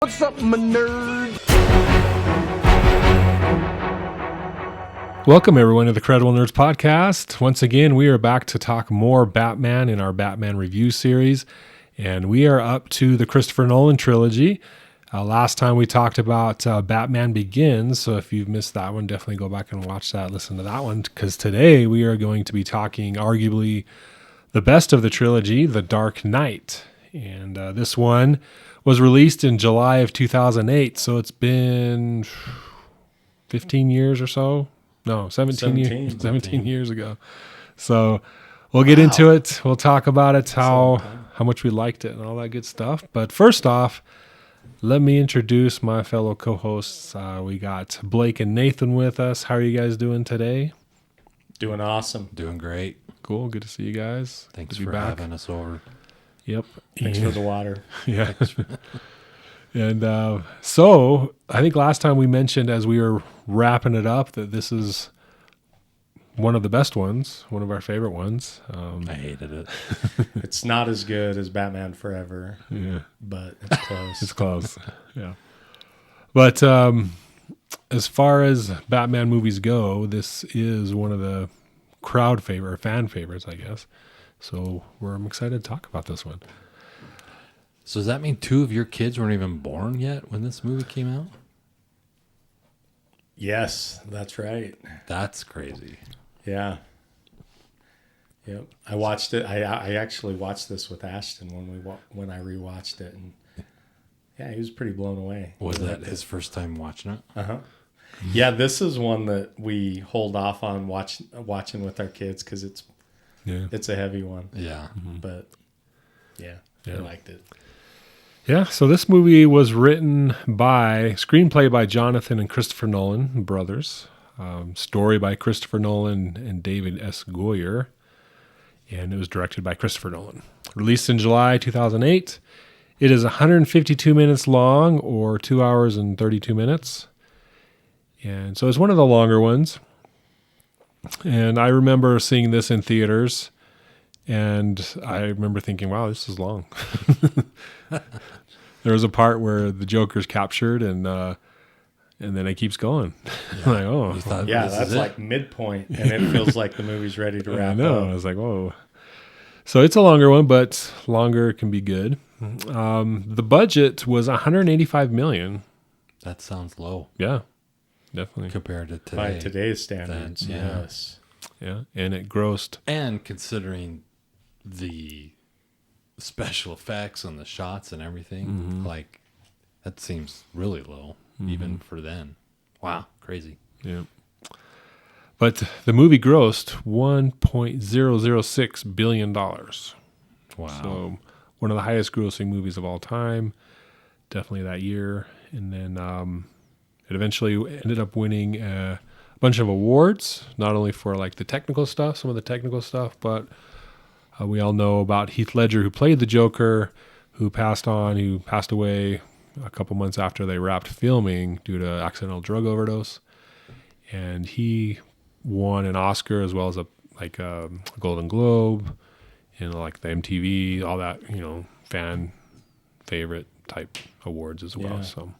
What's up, my nerd? Welcome, everyone, to the Credible Nerds Podcast. Once again, we are back to talk more Batman in our Batman review series, and we are up to the Christopher Nolan trilogy. Last time we talked about Batman Begins, so if you've missed that one, definitely go back and watch that, listen to that one, because today we are going to be talking arguably the best of the trilogy, The Dark Knight. And this one was released in July of 2008, so it's been 15 years or so. No, 17 years ago. So we'll get into it. We'll talk about it, how much we liked it and all that good stuff. But first off, let me introduce my fellow co-hosts. We got Blake and Nathan with us. How are you guys doing today? Doing awesome. Doing great. Cool. Good to see you guys. Thanks for having us over. Yep. Thanks for the water. Yeah. And so I think last time we mentioned as we were wrapping it up that this is one of the best ones, one of our favorite ones. I hated it. It's not as good as Batman Forever, but it's close. It's close. Yeah. But as far as Batman movies go, this is one of the fan favorites, I guess. So I'm excited to talk about this one. So does that mean two of your kids weren't even born yet when this movie came out? Yes, that's right. That's crazy. Yeah. Yep. I watched it. I actually watched this with Ashton when I rewatched it, and yeah, he was pretty blown away. Was that his first time watching it? Uh-huh. Yeah, this is one that we hold off on watching with our kids because it's a heavy one. Yeah. Mm-hmm. But yeah, I liked it. Yeah, so this movie was screenplay by Jonathan and Christopher Nolan, brothers. Story by Christopher Nolan and David S. Goyer. And it was directed by Christopher Nolan. Released in July 2008. It is 152 minutes long, or 2 hours and 32 minutes. And so it's one of the longer ones. And I remember seeing this in theaters. And I remember thinking, wow, this is long. There was a part where the Joker's captured and then it keeps going. Yeah. Like, oh. That's like midpoint, and it feels like the movie's ready to wrap I know. up. I was like, whoa. So it's a longer one, but longer can be good. The budget was $185 million. That sounds low. Yeah, definitely. Compared to today. By today's standards, Yeah. yes. Yeah, and it grossed. And considering the special effects and the shots and everything, like that seems really low, even for then. Wow, crazy. Yeah. But the movie grossed $1.006 billion. Wow. So one of the highest grossing movies of all time, definitely that year. And then it eventually ended up winning a bunch of awards, not only for like the technical stuff, some of the technical stuff, but we all know about Heath Ledger, who played the Joker, who passed away a couple months after they wrapped filming due to accidental drug overdose. And he won an Oscar as well as a Golden Globe and like the MTV, all that, fan favorite type awards as well. Yeah. So,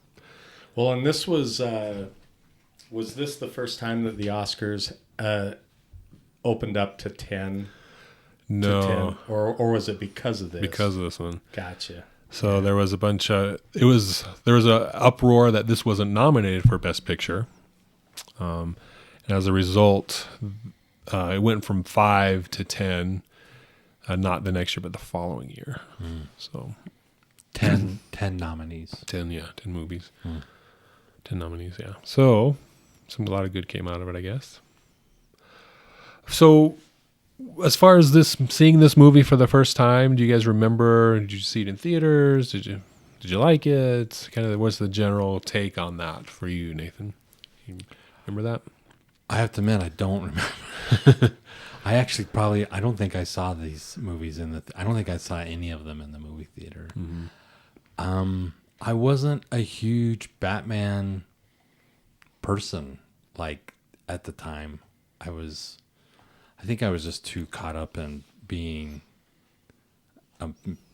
Well, and this was this the first time that the Oscars opened up to 10? no, To 10? Or was it because of this? because of this one. Gotcha. So there was there was an uproar that this wasn't nominated for Best Picture. And as a result, it went from 5 to 10, not the next year, but the following year. So 10 nominees. 10 movies. 10 nominees, yeah. So a lot of good came out of it, I guess. So as far as seeing this movie for the first time, do you guys remember? Did you see it in theaters? Did you like it? Kind of, what's the general take on that for you, Nathan? You remember that? I have to admit, I don't remember. I don't think I saw these movies I don't think I saw any of them in the movie theater. I wasn't a huge Batman person, like, at the time. I think I was just too caught up in being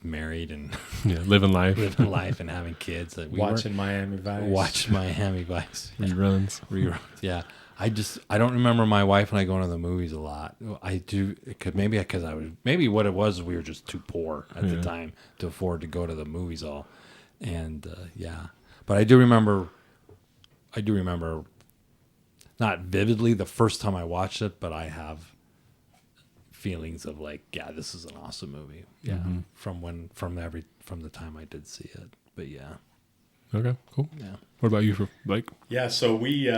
married and Yeah, living life. living life and having kids. That we Watching Miami Vice. watch Miami Vice Reruns. reruns. Yeah, I don't remember my wife and I going to the movies a lot. I do because maybe what it was we were just too poor at the time to afford to go to the movies all, and but I do remember not vividly the first time I watched it, but I have feelings of like, yeah, this is an awesome movie. Yeah, from the time I did see it. But yeah, Okay, cool. yeah, What about you, Blake? Yeah, so we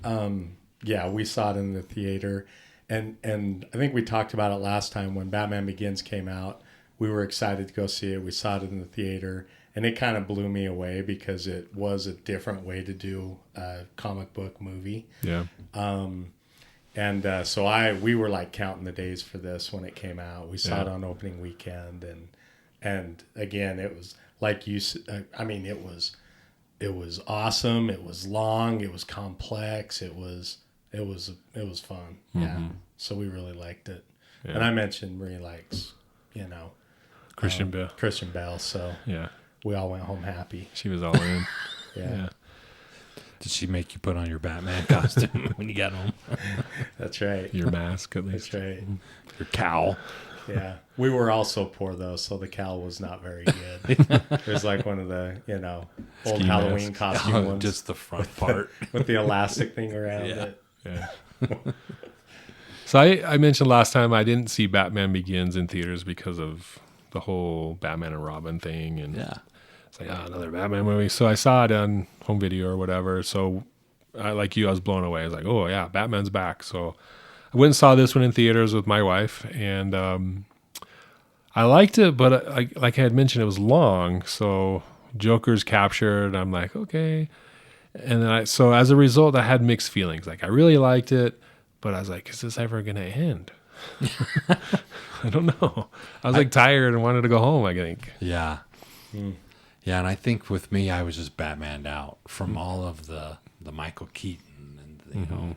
we saw it in the theater, and I think we talked about it last time when Batman Begins came out. We were excited to go see it. We saw it in the theater, and it kind of blew me away because it was a different way to do a comic book movie. Yeah. So we were like counting the days for this when it came out. We saw it on opening weekend, and again, it was like you. I mean, it was awesome. It was long. It was complex. It was fun. Yeah. So we really liked it. Yeah. And I mentioned Marie likes, Christian Bale. Christian Bale. So Yeah. we all went home happy. She was all in. Yeah. Did she make you put on your Batman costume when you got home? That's right. Your mask, at least. That's right. Your cowl. Yeah. We were also poor, though, so the cowl was not very good. It was like one of the, old Ski Halloween mask. costume ones. Just the front part. With the elastic thing around it. Yeah. So I mentioned last time I didn't see Batman Begins in theaters because of the whole Batman and Robin thing. And it's like, another Batman movie. So I saw it on home video or whatever. So like you, I was blown away. I was like, oh, yeah, Batman's back. So I went and saw this one in theaters with my wife. And I liked it, but like I had mentioned, it was long. So Joker's captured. I'm like, okay. And then so as a result, I had mixed feelings. Like, I really liked it, but I was like, is this ever going to end? I don't know. I was tired and wanted to go home, I think. Yeah. Yeah, and I think with me, I was just Batmaned out from all of the Michael Keaton and,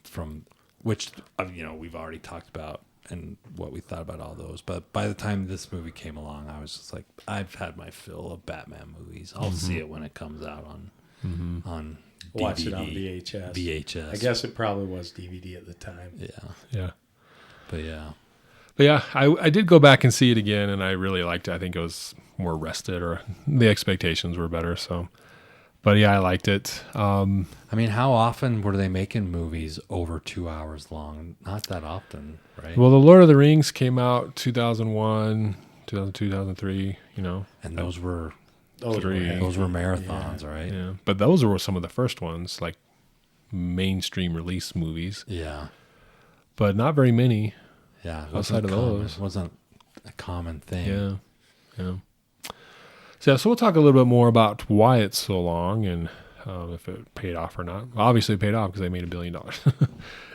from which, we've already talked about and what we thought about all those. But by the time this movie came along, I was just like, I've had my fill of Batman movies. I'll see it when it comes out on DVD. Watch it on VHS. VHS. I guess it probably was DVD at the time. Yeah. But yeah. But yeah, I did go back and see it again, and I really liked it. I think it was more rested, or the expectations were better. So, but yeah, I liked it. I mean, how often were they making movies over 2 hours long? Not that often, right? Well, The Lord of the Rings came out 2001, 2002, 2003. And those were Those were marathons, right? Yeah, but those were some of the first ones, like mainstream release movies. Yeah, but not very many. Yeah, outside of those, it wasn't a common thing. Yeah. So we'll talk a little bit more about why it's so long and if it paid off or not. Obviously, it paid off because they made $1 billion.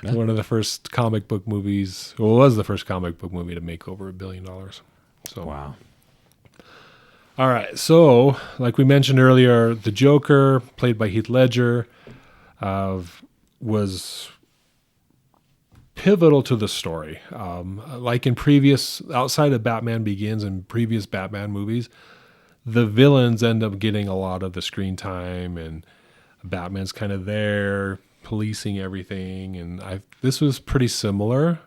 Yeah. One of the first comic book movies. Well, it was the first comic book movie to make over $1 billion. So wow. All right. So, like we mentioned earlier, the Joker, played by Heath Ledger, was pivotal to the story. Like in outside of Batman Begins and previous Batman movies, the villains end up getting a lot of the screen time, and Batman's kind of there policing everything. And this was pretty similar,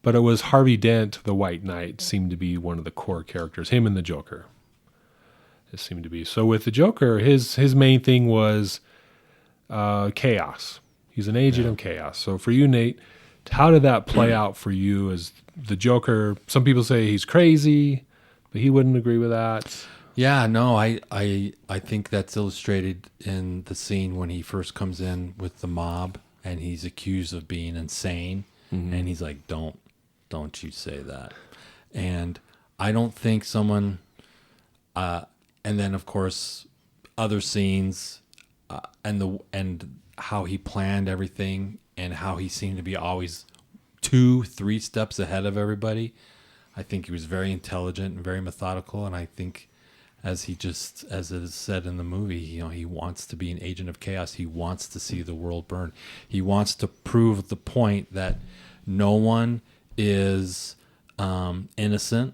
but it was Harvey Dent, the White Knight, seemed to be one of the core characters. Him and the Joker. It seemed to be. So with the Joker, his main thing was chaos. He's an agent of chaos. So for you, Nate, how did that play out for you as the Joker? Some people say he's crazy, but he wouldn't agree with that. Yeah, no, I think that's illustrated in the scene when he first comes in with the mob and he's accused of being insane, and he's like, "Don't you say that." And I don't think someone, and then of course other scenes, and how he planned everything and how he seemed to be always 2-3 steps ahead of everybody. I think he was very intelligent and very methodical, and I think as it is said in the movie, he wants to be an agent of chaos. He wants to see the world burn. He wants to prove the point that no one is innocent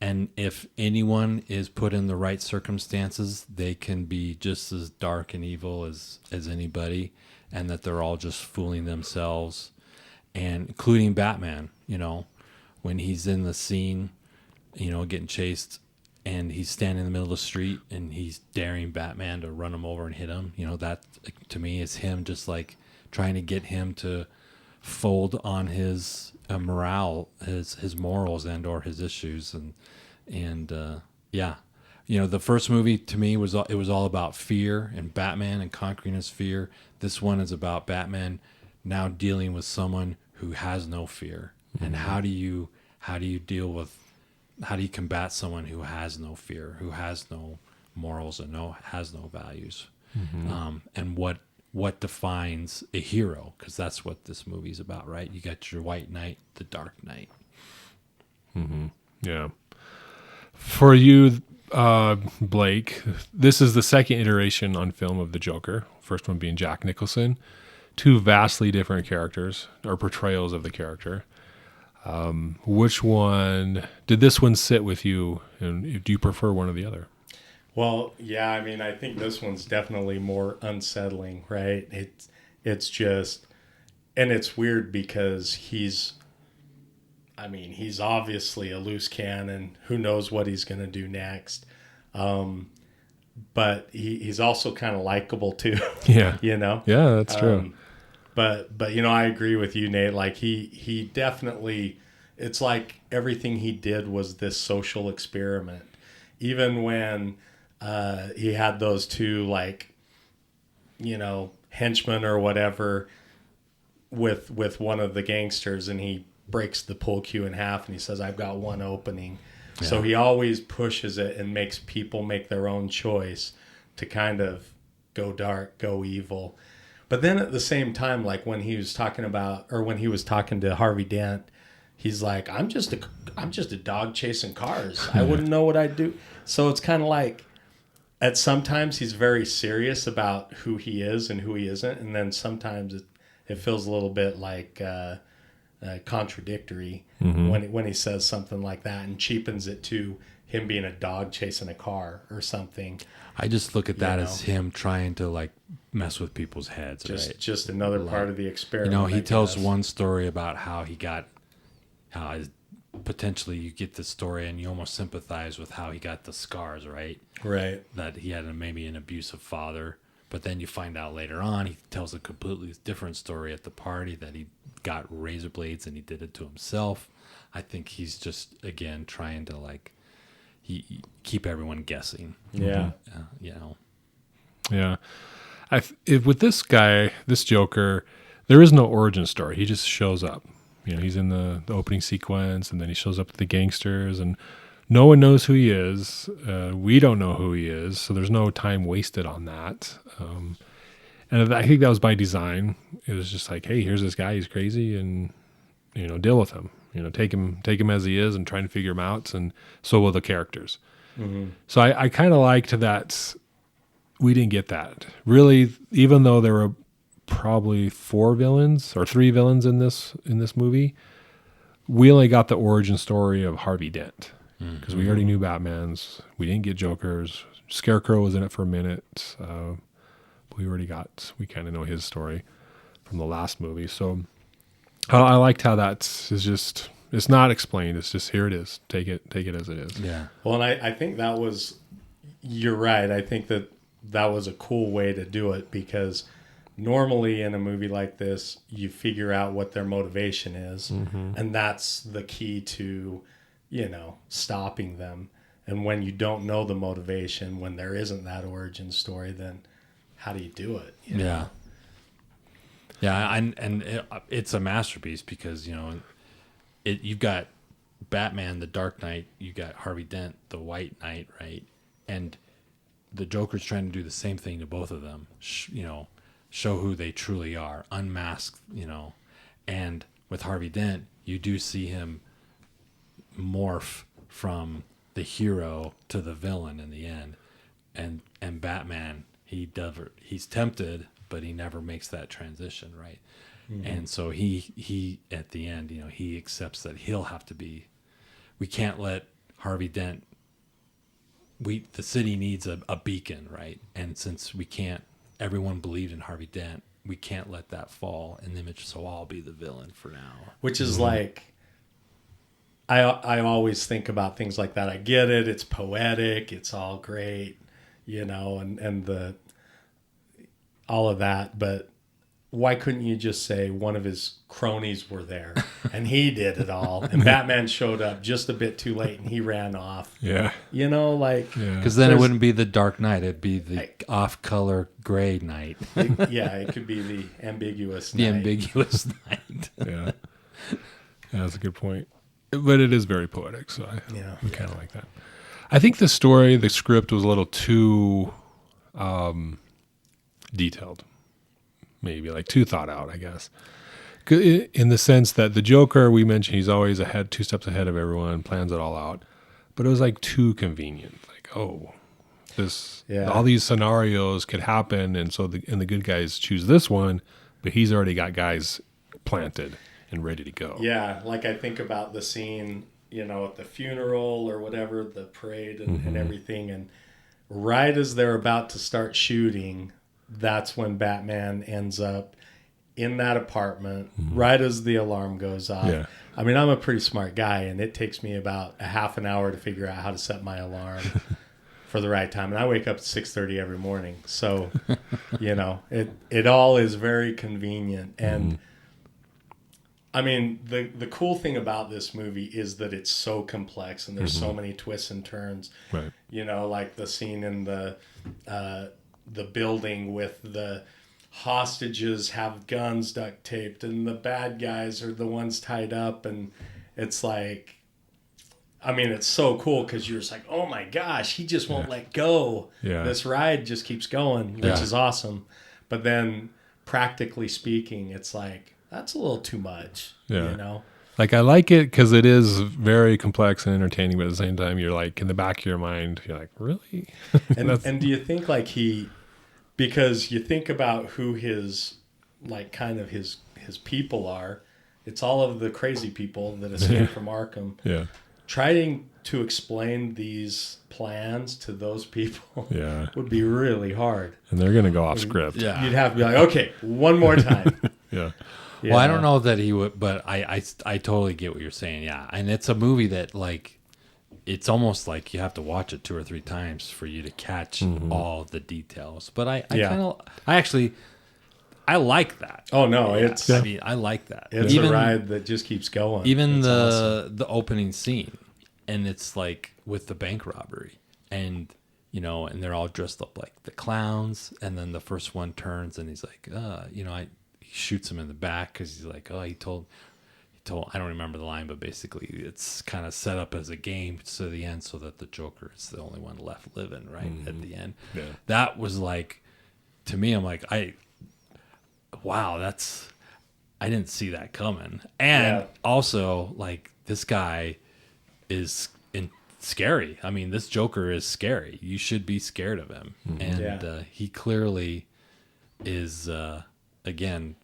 And if anyone is put in the right circumstances, they can be just as dark and evil as anybody, and that they're all just fooling themselves, and including Batman, when he's in the scene, getting chased, and he's standing in the middle of the street and he's daring Batman to run him over and hit him. That to me is him just like trying to get him to fold on his morale, his morals and or his issues. And the first movie to me was all about fear and Batman and conquering his fear. This one is about Batman now dealing with someone who has no fear. Mm-hmm. And how do you combat someone who has no fear, who has no morals and has no values? Mm-hmm. And what defines a hero? Because that's what this movie's about, right? You got your White Knight, the Dark Knight. Mm-hmm. Yeah. For you, Blake, this is the second iteration on film of the Joker. First one being Jack Nicholson. Two vastly different characters or portrayals of the character. Which one did this one sit with you, and do you prefer one or the other? Well, yeah, I mean, I think this one's definitely more unsettling, right? It's just, and it's weird because he's obviously a loose cannon. Who knows what he's going to do next? But he's also kind of likable too. Yeah. Yeah, that's true. But I agree with you, Nate. Like he definitely, it's like everything he did was this social experiment. Even when he had those two henchmen or whatever with one of the gangsters, and he breaks the pool cue in half and he says, "I've got one opening." Yeah. So he always pushes it and makes people make their own choice to kind of go dark, go evil. But then at the same time, like when he was talking to Harvey Dent, he's like, I'm just a dog chasing cars. I wouldn't know what I'd do. So it's kind of like, at sometimes he's very serious about who he is and who he isn't, and then sometimes it feels a little bit like contradictory when he says something like that and cheapens it to him being a dog chasing a car or something. I just look at that as him trying to mess with people's heads. Just another part of the experiment. He tells one story about how potentially you get this story and you almost sympathize with how he got the scars, right? Right. That he had maybe an abusive father, but then you find out later on he tells a completely different story at the party that he got razor blades and he did it to himself. I think he's just again trying to he keep everyone guessing. Yeah. Yeah. With this guy, this Joker, there is no origin story. He just shows up. He's in the opening sequence, and then he shows up with the gangsters, and no one knows who he is. We don't know who he is, so there's no time wasted on that. And I think that was by design. It was just like, hey, here's this guy. He's crazy, and deal with him. Take him as he is, and try and figure him out. And so will the characters. Mm-hmm. So I kind of liked that. We didn't get that really, even though there were probably 3 villains in this movie. We only got the origin story of Harvey Dent because we already knew Batman's. We didn't get Joker's. Scarecrow was in it for a minute. We kind of know his story from the last movie. So I liked how it's not explained. It's just, here it is. Take it as it is. Yeah. Well, and I think you're right. I think that was a cool way to do it, because normally in a movie like this, you figure out what their motivation is, and that's the key to, stopping them. And when you don't know the motivation, when there isn't that origin story, then how do you do it? Yeah. Yeah, and it's a masterpiece because, you've got Batman, the Dark Knight, you got Harvey Dent, the White Knight, right? And the Joker's trying to do the same thing to both of them, show who they truly are, unmask, and with Harvey Dent, you do see him morph from the hero to the villain in the end. And Batman, he's tempted, but he never makes that transition, right? Mm-hmm. And so he at the end, he accepts that he'll have to be, we can't let Harvey Dent, the city needs a beacon, right? And since everyone believed in Harvey Dent, we can't let that fall in the image, so I'll be the villain for now. Which is like, I always think about things like that. I get it. It's poetic. It's all great, and all of that. But why couldn't you just say one of his cronies were there and he did it all, and Batman showed up just a bit too late and he ran off? Yeah. Because then it wouldn't be the Dark Knight. It'd be the off-color gray night. It could be the ambiguous night. The ambiguous night. Yeah. That's a good point. But it is very poetic, so I kind of like that. I think the script was a little too detailed. Maybe like too thought out, I guess. In the sense that the Joker, we mentioned, he's always 2 steps ahead of everyone, plans it all out. But it was like too convenient. Like, all these scenarios could happen, and so the good guys choose this one, but he's already got guys planted and ready to go. Yeah, like I think about the scene, at the funeral or whatever, the parade and everything, and right as they're about to start shooting, that's when Batman ends up in that apartment, right as the alarm goes off. Yeah. I mean, I'm a pretty smart guy, and it takes me about a half an hour to figure out how to set my alarm for the right time. And I wake up at 6:30 every morning. So, it all is very convenient. And I mean, the cool thing about this movie is that it's so complex and there's so many twists and turns. Right. Like the scene in the building with the hostages have guns duct taped and the bad guys are the ones tied up, and it's like, I mean, it's so cool because you're just like, oh my gosh, he just won't let go. Yeah. This ride just keeps going, which is awesome. But then practically speaking, it's like, that's a little too much, Like, I like it because it is very complex and entertaining, but at the same time, you're like, in the back of your mind, you're like, really? And do you think like because you think about who his, like, kind of his people are, it's all of the crazy people that escaped from Arkham. Yeah. Trying to explain these plans to those people would be really hard. And they're going to go off script. Yeah. You'd have to be like, okay, one more time. Yeah. Well, I don't know that he would, but I totally get what you're saying. Yeah. And it's a movie that, like, it's almost like you have to watch it 2 or 3 times for you to catch all the details. But I like that. Oh no, I mean, I like that. It's a ride that just keeps going. Even the opening scene, and it's like with the bank robbery, and and they're all dressed up like the clowns, and then the first one turns and he's like, he shoots him in the back because he's like, he told. I don't remember the line, but basically it's kind of set up as a game to the end so that the Joker is the only one left living, right? At the end. Yeah. That was like, to me, I'm like, I didn't see that coming. And also, like, this guy is scary. I mean, this Joker is scary. You should be scared of him. And he clearly is, again,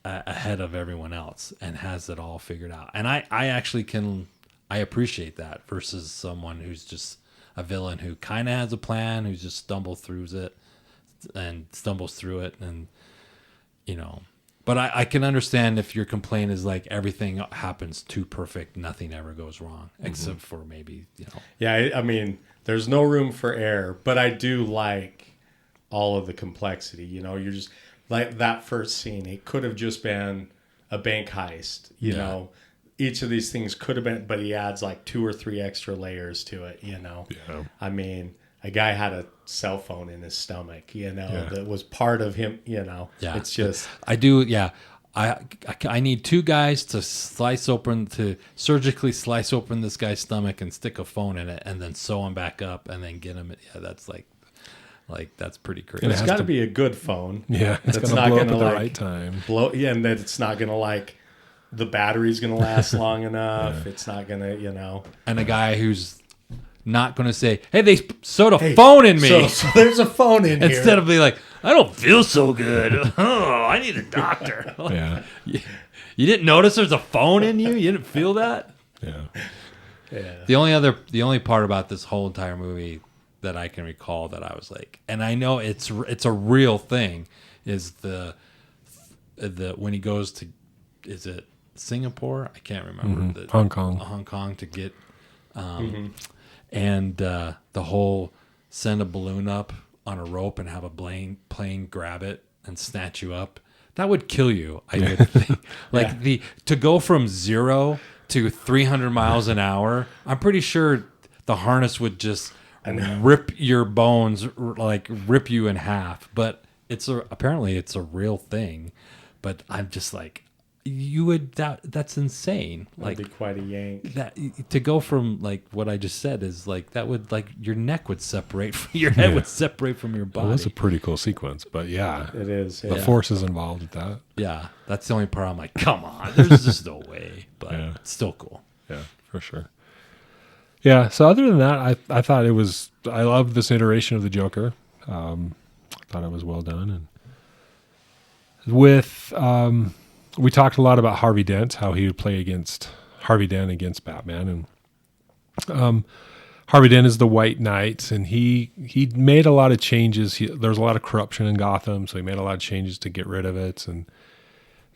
ahead of everyone else and has it all figured out. And I actually I appreciate that versus someone who's just a villain who kind of has a plan, who just stumbles through it and but I can understand if your complaint is like everything happens too perfect, nothing ever goes wrong except for maybe Yeah, I mean, there's no room for error, but I do like all of the complexity. You're just like that first scene, it could have just been a bank heist. Each of these things could have been, but he adds like 2 or 3 extra layers to it. I mean, a guy had a cell phone in his stomach, that was part of him. It's just I need 2 guys to surgically slice open this guy's stomach and stick a phone in it, and then sew him back up, and then get him. Yeah, that's like that's pretty crazy. It's got to be a good phone. Yeah, it's that's not going to blow up at like, the right time. And that it's not going to like the battery's going to last long enough. It's not going to, And a guy who's not going to say, "Hey, they sewed a phone in me." So there's a phone in here. Instead of being like, "I don't feel so good. Oh, I need a doctor." Yeah. You didn't notice there's a phone in you? You didn't feel that? Yeah. The only part about this whole entire movie that I can recall that I was like, and I know it's a real thing, is the when he goes to, is it Singapore? I can't remember. Hong Kong. Hong Kong to get, and the whole send a balloon up on a rope and have a plane grab it and snatch you up. That would kill you, I would think. Like to go from 0 to 300 miles an hour, I'm pretty sure the harness would just rip your bones, like rip you in half. But apparently it's a real thing. But I'm just like, that's insane. Like, that'd be quite a yank. That to go from like what I just said is like, that would, like, your neck would separate from your head would separate from your body. Well, that's a pretty cool sequence, but yeah, it is. The force is involved with that. Yeah, that's the only part I'm like, come on, there's just no way, but it's still cool. Yeah, for sure. Yeah. So other than that, I thought I loved this iteration of the Joker. I thought it was well done, and with we talked a lot about Harvey Dent, how he would play against Harvey Dent against Batman, and Harvey Dent is the White Knight, and he made a lot of changes. There was a lot of corruption in Gotham, so he made a lot of changes to get rid of it and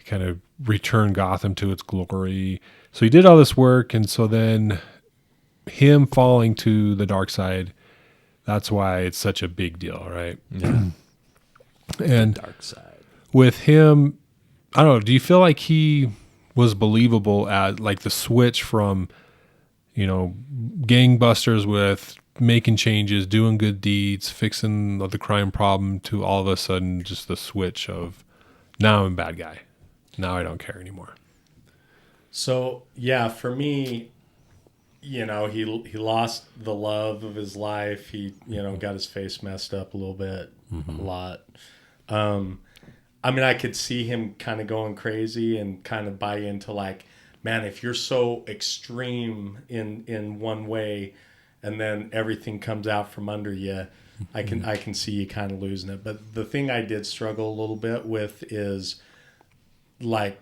kind of return Gotham to its glory. So he did all this work, and so then him falling to the dark side, that's why it's such a big deal, right? Yeah. And the dark side. With him, I don't know, do you feel like he was believable at, like, the switch from, gangbusters with making changes, doing good deeds, fixing the crime problem, to all of a sudden just the switch of, now I'm a bad guy. Now I don't care anymore. So, yeah, for me, he lost the love of his life. He, got his face messed up a little bit, a lot. I mean, I could see him kind of going crazy and kind of buy into, like, man, if you're so extreme in one way and then everything comes out from under you, I can see you kind of losing it. But the thing I did struggle a little bit with is, like,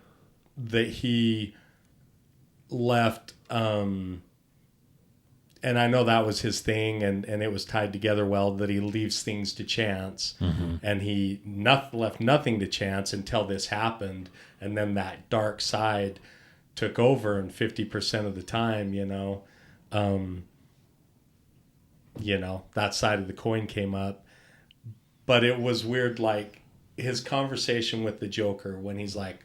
that he left, and I know that was his thing, and it was tied together well, that he leaves things to chance, and he left nothing to chance until this happened, and then that dark side took over, and 50% of the time, that side of the coin came up. But it was weird, like, his conversation with the Joker when he's like,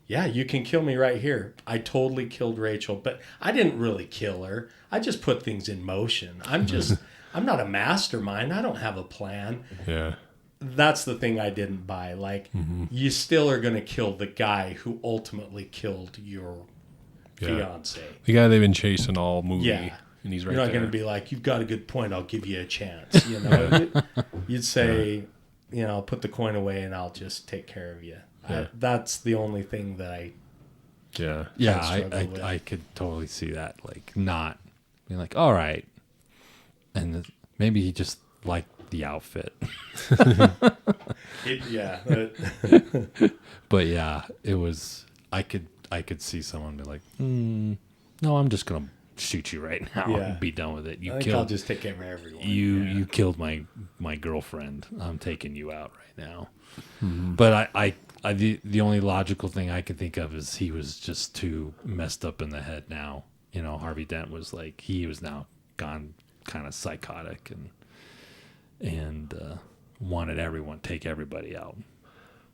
yeah, you can kill me right here. I totally killed Rachel, but I didn't really kill her. I just put things in motion. I'm not a mastermind. I don't have a plan. Yeah. That's the thing I didn't buy. Like, you still are going to kill the guy who ultimately killed your fiance. The guy they've been chasing all movie. Yeah. And he's right You're not there. going to be like, you've got a good point. I'll give you a chance. You'd say, put the coin away and I'll just take care of you. Yeah. That's the only thing that I I could totally see that, like, not being like, all right, and maybe he just liked the outfit. But yeah, it was, I could see someone be like, no, I'm just gonna shoot you right now and be done with it. I'll just take care of everyone. You killed my girlfriend. I'm taking you out right now. But the only logical thing I can think of is he was just too messed up in the head now. Harvey Dent was like, he was now gone kind of psychotic and wanted take everybody out.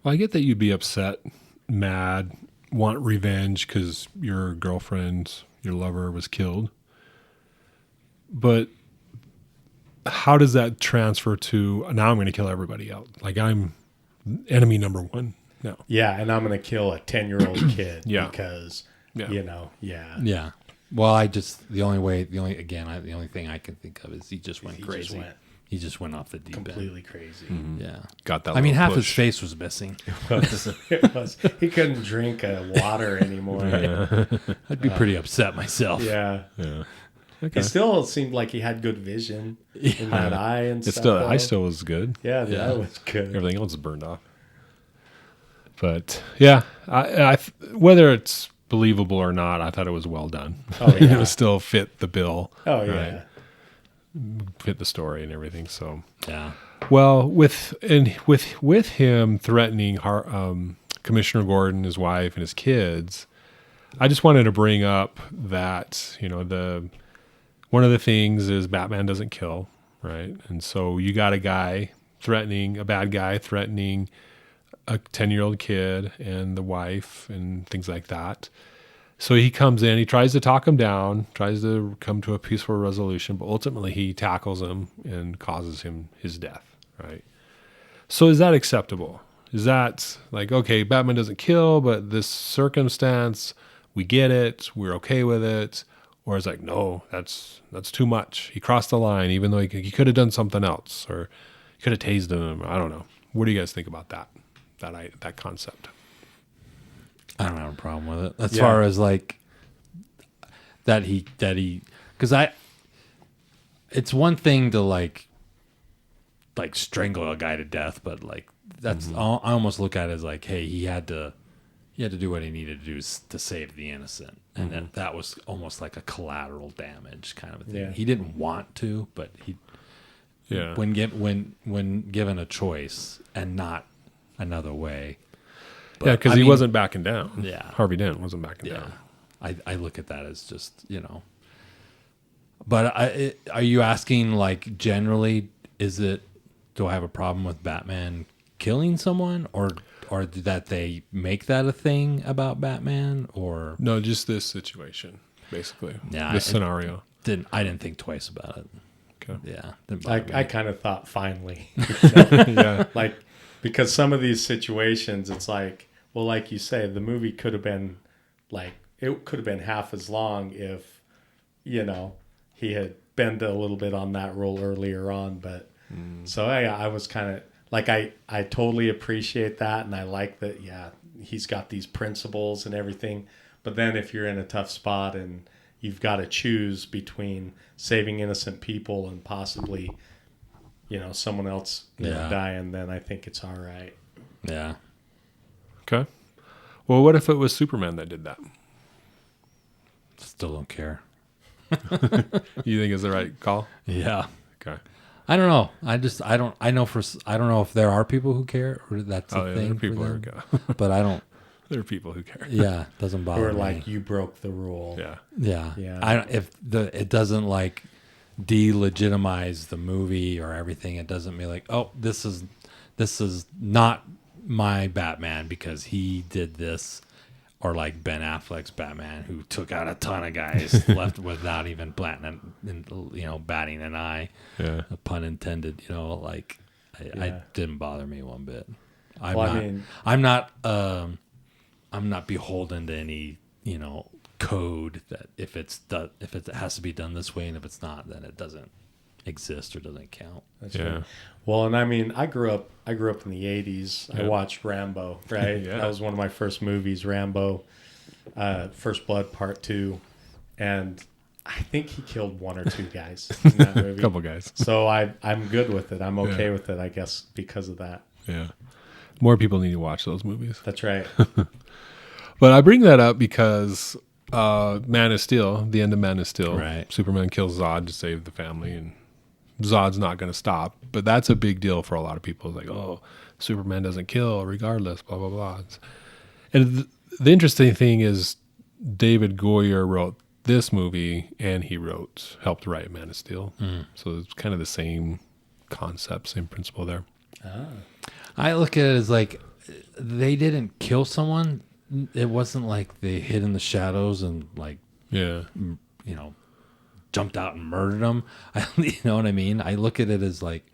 Well, I get that you'd be upset, mad, want revenge because your girlfriend, your lover was killed. But how does that transfer to, now I'm going to kill everybody out? Like, I'm enemy number one. No. Yeah, and I'm going to kill a 10-year-old kid because, Yeah. Well, the only thing I can think of is he just went crazy. He just went off the deep end. Completely crazy. Yeah. Got that. I mean, half push. his face was missing. It was. He couldn't drink water anymore. I'd be pretty upset myself. Yeah. Yeah. Okay. It still seemed like he had good vision in that eye and stuff. I still was good. Yeah, that was good. Everything else is burned off. But yeah, I whether it's believable or not, I thought it was well done. Oh, yeah. It was still fit the bill. Oh yeah. Fit the story and everything. So Yeah. well, with him threatening Commissioner Gordon, his wife, and his kids, I just wanted to bring up that one of the things is Batman doesn't kill, right? And so you got a bad guy threatening a 10-year-old kid and the wife and things like that. So he comes in, he tries to talk him down, tries to come to a peaceful resolution, but ultimately he tackles him and causes him his death, right? So is that acceptable? Is that like, okay, Batman doesn't kill, but this circumstance, we get it, we're okay with it? Or is like, no, that's too much. He crossed the line, even though he could have done something else, or he could have tased him. I don't know. What do you guys think about that concept? I don't have a problem with it. As far as like that he, because it's one thing to like strangle a guy to death, but like that's I almost look at it as like, hey, he had to do what he needed to do to save the innocent, and that was almost like a collateral damage kind of a thing. Yeah. He didn't want to, but when given a choice and not another way. But, because he wasn't backing down. Yeah. Harvey Dent wasn't backing down. I look at that as just, But are you asking, like, generally, do I have a problem with Batman killing someone? Or that they make that a thing about Batman? Or No, just this situation, basically. Yeah, this scenario. I didn't think twice about it. Okay. Yeah. I kind of thought finally. Yeah. Like, because some of these situations, it's like, well, like you say, the movie could have been like, it could have been half as long if, he had bent a little bit on that role earlier on. But so I was kind of like, I totally appreciate that. And I like that, he's got these principles and everything. But then if you're in a tough spot and you've got to choose between saving innocent people and possibly, someone else dying, then I think it's all right. Yeah. Okay. Well, what if it was Superman that did that? Still don't care. You think it's the right call? Yeah. Okay. I don't know. I don't know if there are people who care or that's a thing. There are people for who them, care. but I don't. There are people who care. Yeah, doesn't bother Or me. like, you broke the rule. Yeah. Yeah. Yeah. It doesn't like delegitimize the movie or everything. It doesn't mean like, oh, this is not my Batman because he did this, or like Ben Affleck's Batman who took out a ton of guys left without even batting an eye. Yeah. A pun intended. I didn't bother me one bit. I'm not beholden to any code that if it has to be done this way, and if it's not, then it doesn't exist or doesn't count. That's Yeah. right. Well, and I mean, I grew up in the 80s. Yeah. I watched Rambo, right? Yeah. That was one of my first movies, Rambo, First Blood Part 2. And I think he killed one or two guys in that movie. A couple guys. So I'm good with it. I'm okay with it, I guess, because of that. Yeah. More people need to watch those movies. That's right. But I bring that up because Man of Steel, the end of Man of Steel, Right. Superman kills Zod to save the family, and Zod's not going to stop. But that's a big deal for a lot of people. It's like, oh, Superman doesn't kill regardless, blah, blah, blah. And the interesting thing is David Goyer wrote this movie, and he helped write Man of Steel. So it's kind of the same concept, same principle there. I look at it as like they didn't kill someone. It wasn't like they hid in the shadows and like Yeah. jumped out and murdered them. You know what I mean? I look at it as like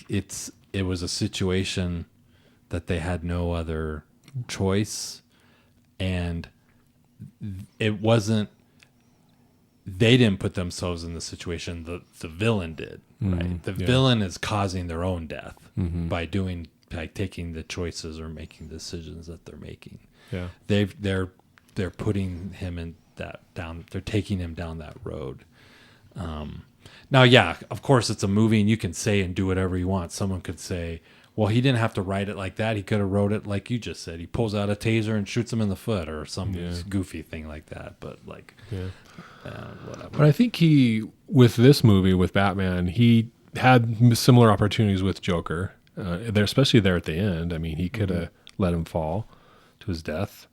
it was a situation that they had no other choice, and it wasn't. They didn't put themselves in the situation. The villain did. Right. The villain is causing their own death by taking the choices or making decisions that they're making. Yeah. They're putting him in down. They're taking him down that road. Now, yeah, of course, it's a movie, and you can say and do whatever you want. Someone could say, Well, he didn't have to write it like that. He could have wrote it like you just said. He pulls out a taser and shoots him in the foot or some goofy thing like that. But like, whatever. But I think with this movie, with Batman, he had similar opportunities with Joker. Especially there at the end. I mean, he could have let him fall to his death.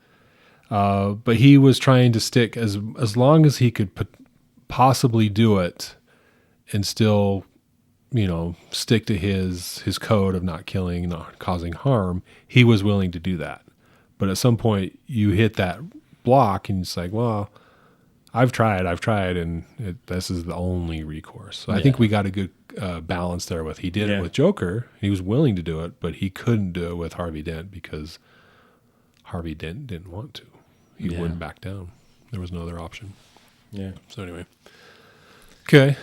But he was trying to stick as long as he could possibly do it and still, stick to his code of not killing, not causing harm. He was willing to do that. But at some point you hit that block and it's like, well, I've tried, and this is the only recourse. So I think we got a good balance there with, he did it with Joker. He was willing to do it, but he couldn't do it with Harvey Dent because Harvey Dent didn't want to. He wouldn't back down. There was no other option. Yeah. So anyway. Okay.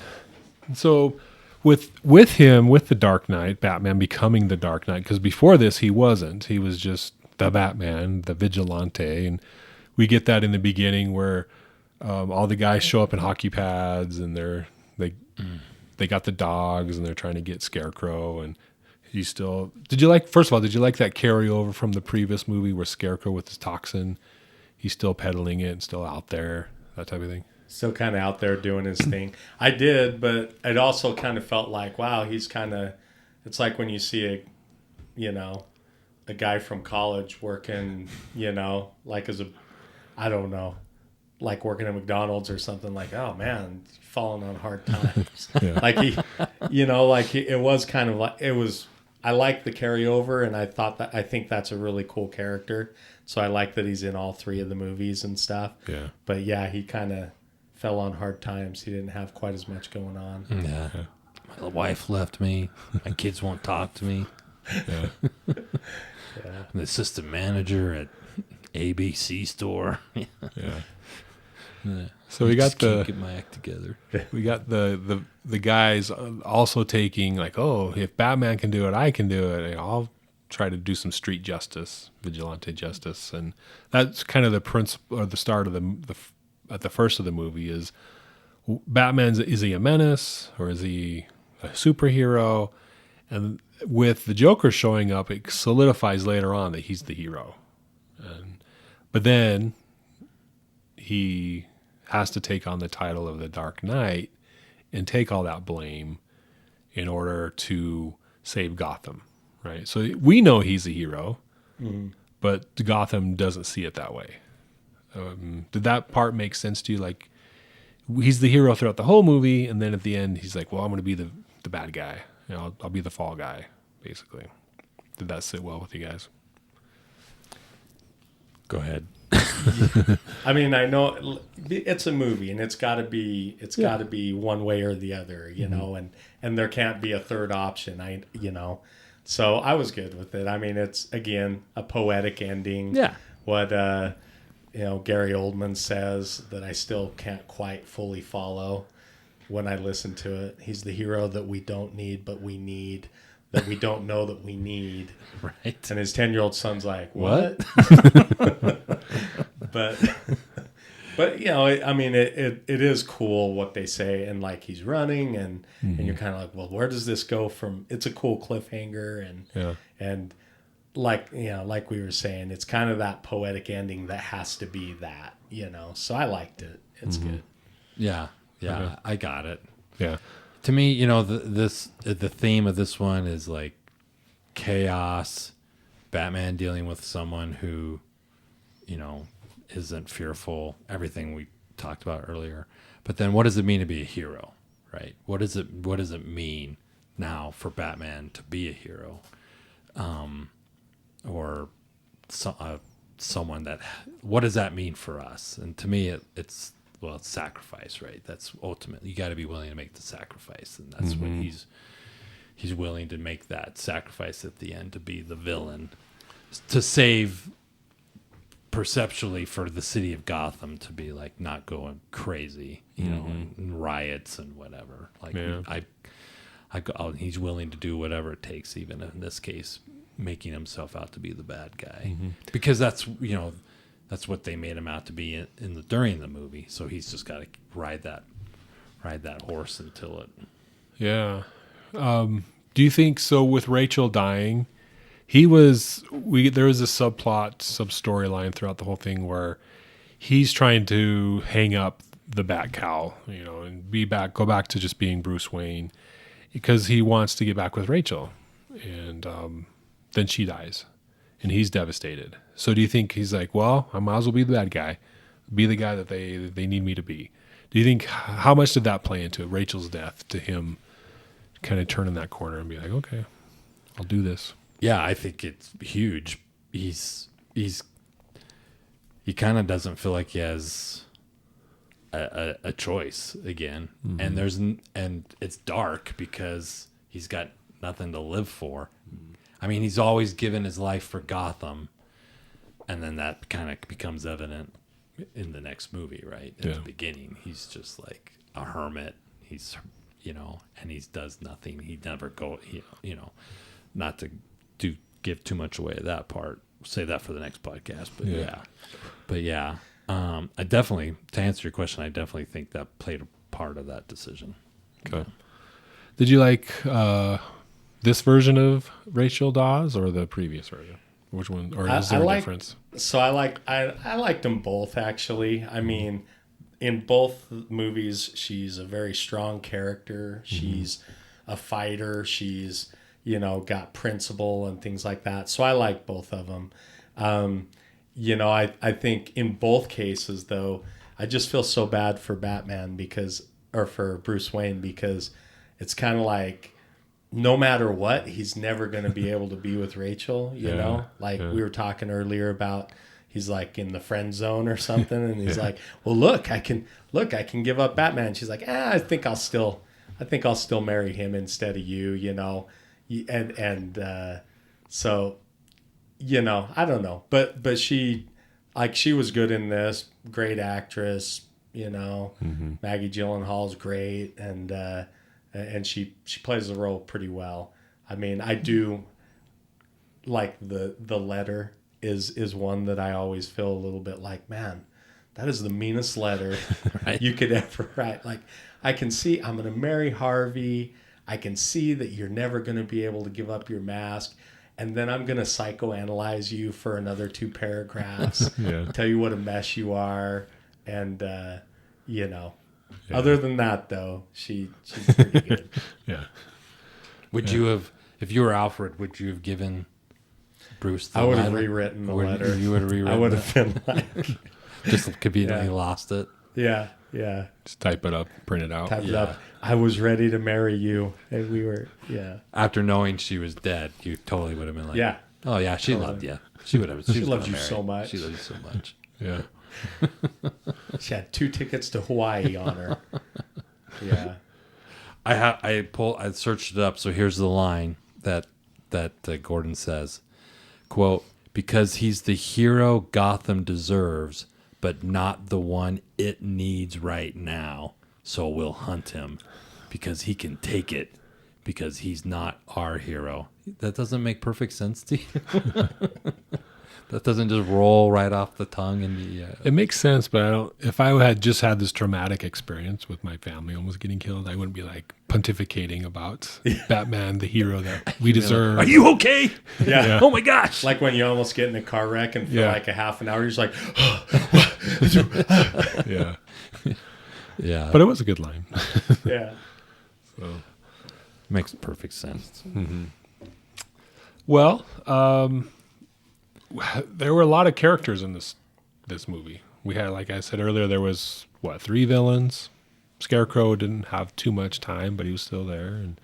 So with him, with the Dark Knight, Batman becoming the Dark Knight, because before this he wasn't. He was just the Batman, the vigilante, and we get that in the beginning where all the guys show up in hockey pads and they got the dogs and they're trying to get Scarecrow, and he's still. First of all, did you like that carryover from the previous movie where Scarecrow with his toxin, he's still peddling it and still out there, that type of thing? Still kind of out there doing his thing. I did, but it also kind of felt like, wow, he's kind of. It's like when you see a guy from college working, like I don't know, like working at McDonald's or something, like, oh man, falling on hard times. Like it was kind of like, it was, I like the carryover, and I think that's a really cool character. So I like that he's in all three of the movies and stuff. Yeah. But yeah, he kind of fell on hard times. He didn't have quite as much going on. Yeah. My wife left me. My kids won't talk to me. Yeah. I'm the assistant manager at ABC store. So we got can't get my act together. We got the guys also taking like, oh, if Batman can do it, I can do it. I'll try to do some street justice, vigilante justice, and that's kind of the principle or the start of at the first of the movie is is he a menace or is he a superhero? And with the Joker showing up, it solidifies later on that he's the hero. But then he has to take on the title of the Dark Knight and take all that blame in order to save Gotham, right? So we know he's a hero, but Gotham doesn't see it that way. Did that part make sense to you? Like, he's the hero throughout the whole movie, and then at the end, he's like, well, I'm going to be the bad guy. I'll be the fall guy, basically. Did that sit well with you guys? Go ahead. I mean, I know it's a movie, and it's got to be one way or the other, and there can't be a third option. So I was good with it. I mean, it's again a poetic ending. Yeah. What Gary Oldman says that I still can't quite fully follow when I listen to it. He's the hero that we don't need, but we need, that we don't know that we need. Right. And his 10-year-old son's like, what? But I mean, it is cool what they say, and like he's running, and you're kind of like, well, where does this go from? It's a cool cliffhanger, and like like we were saying, it's kind of that poetic ending that has to be that, So I liked it. It's good. Yeah, Okay. I got it. Yeah. To me, the theme of this one is like chaos, Batman dealing with someone who, isn't fearful, everything we talked about earlier. But then what does it mean to be a hero, right? What does it mean now for Batman to be a hero? Or someone that, what does that mean for us? And to me, it's sacrifice, right? That's ultimately, you got to be willing to make the sacrifice. And that's what he's willing to make that sacrifice at the end to be the villain, to save perceptually for the city of Gotham to be like not going crazy, and riots and whatever. Like he's willing to do whatever it takes, even in this case, making himself out to be the bad guy, because that's what they made him out to be during the movie. So he's just got to ride that horse until it. Yeah. Do you think so? With Rachel dying, there was a sub storyline throughout the whole thing where he's trying to hang up the bat cowl, and go back to just being Bruce Wayne because he wants to get back with Rachel. And then she dies and he's devastated. So do you think he's like, well, I might as well be the bad guy, be the guy that they need me to be? Do you think, how much did that play into Rachel's death, to him kind of turning that corner and be like, okay, I'll do this? Yeah, I think it's huge. He kind of doesn't feel like he has a choice again. Mm-hmm. And it's dark because he's got nothing to live for. Mm-hmm. I mean, he's always given his life for Gotham, and then that kind of becomes evident in the next movie, right? At the beginning, he's just like a hermit. He's, and he does nothing. He never not to give too much away of that part. Save that for the next podcast. But I definitely, to answer your question, I definitely think that played a part of that decision. Okay. Did you like this version of Rachel Dawes or the previous version? Which one, or is there a difference? So I liked them both, actually. I mean, in both movies, she's a very strong character. She's a fighter. She's, got principle and things like that. So I like both of them. I think in both cases, though, I just feel so bad for Batman or for Bruce Wayne, because it's kind of like, no matter what, he's never going to be able to be with Rachel, we were talking earlier about, he's like in the friend zone or something. And he's like, well, look, I can give up Batman. She's like, I think I'll still marry him instead of you, so, I don't know, but she was good in this, great actress, Maggie Gyllenhaal's great. And she plays the role pretty well. I mean, I do like the letter is one that I always feel a little bit like, man, that is the meanest letter right. you could ever write. Like, I can see I'm going to marry Harvey. I can see that you're never going to be able to give up your mask. And then I'm going to psychoanalyze you for another 2 paragraphs, tell you what a mess you are. And, other than that, though, she's pretty good. Would you have, if you were Alfred, would you have given Bruce the letter? I would have rewritten the letter. You would have rewritten I would have been like... just conveniently lost it. Yeah. Just type it up, print it out. Type it up. I was ready to marry you. And we were, After knowing she was dead, you totally would have been like, oh, yeah, she loved you. She would have. She loved you so much. She loved you so much. Yeah. She had 2 tickets to Hawaii on her. Yeah. I searched it up. So here's the line that Gordon says, quote, because he's the hero Gotham deserves, but not the one it needs right now. So we'll hunt him because he can take it, because he's not our hero. That doesn't make perfect sense to you. That doesn't just roll right off the tongue. It makes sense, but if I had just had this traumatic experience with my family almost getting killed, I wouldn't be like pontificating about Batman, the hero that we deserve. Are you okay? Yeah. Oh my gosh. Like when you almost get in a car wreck and for like a half an hour, you're just like, yeah. But it was a good line. Yeah. So makes perfect sense. Mm-hmm. Well, there were a lot of characters in this movie. We had, like I said earlier, there was 3 villains. Scarecrow didn't have too much time, but he was still there, and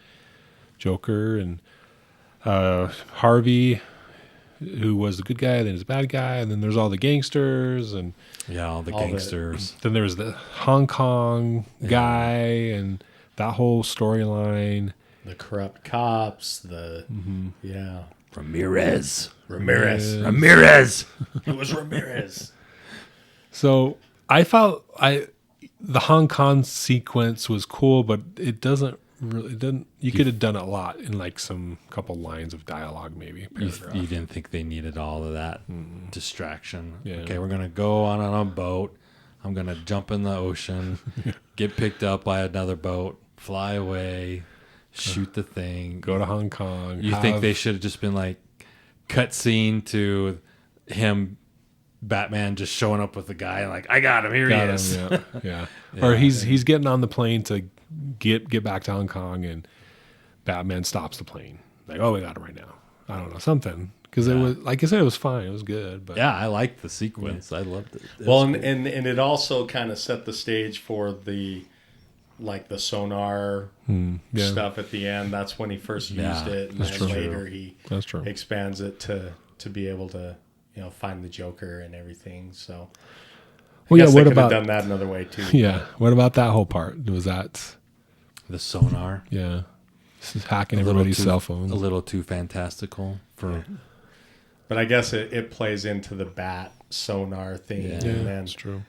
Joker and Harvey, who was the good guy, then he's a bad guy, and then there's all the gangsters and all the gangsters. Then there was the Hong Kong guy and that whole storyline. The corrupt cops. Ramirez. It was Ramirez. So I felt the Hong Kong sequence was cool, but it doesn't really. You could have done a lot in like some couple lines of dialogue, maybe. You didn't think they needed all of that distraction. Yeah. Okay, we're gonna go on a boat. I'm gonna jump in the ocean, get picked up by another boat, fly away, shoot the thing, go to Hong Kong. You think they should have just been like, cut scene to him, Batman just showing up with the guy and like, I got him, here he is. Yeah. Or he's getting on the plane to get back to Hong Kong, and Batman stops the plane. Like, oh, we got him right now. I don't know, something. Because it was, like I said, it was fine. It was good. But yeah, I liked the sequence. I loved it. Well, and it also kind of set the stage for the sonar stuff at the end. That's when he first used it, and then later he expands it to be able to find the Joker and everything. So, I guess they could have done that another way too. Yeah. What about that whole part? Was that the sonar? Yeah, just hacking everybody's cell phones. A little too fantastical for. Yeah. But I guess it plays into the bat sonar thing. Yeah, that's true.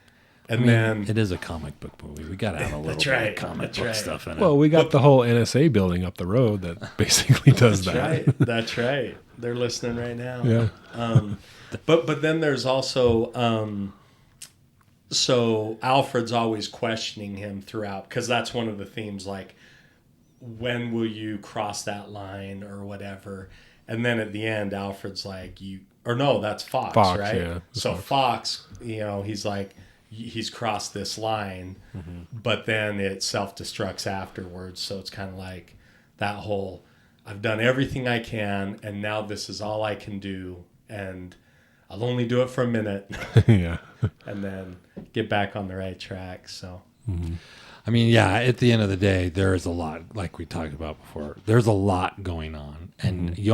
And then it is a comic book movie. We got to have a little bit of comic book stuff in it. Well, we got the whole NSA building up the road that basically does that. Right. That's right. They're listening right now. Yeah. But then there's also so Alfred's always questioning him throughout, because that's one of the themes, like, when will you cross that line or whatever. And then at the end, Alfred's like, that's Fox, right? Yeah, so Fox, he's like, he's crossed this line, but then it self-destructs afterwards. So it's kind of like that whole, I've done everything I can, and now this is all I can do, and I'll only do it for a minute. Yeah. And then get back on the right track. So. Mm-hmm. I mean, yeah, at the end of the day, there is a lot, like we talked about before. There's a lot going on, and you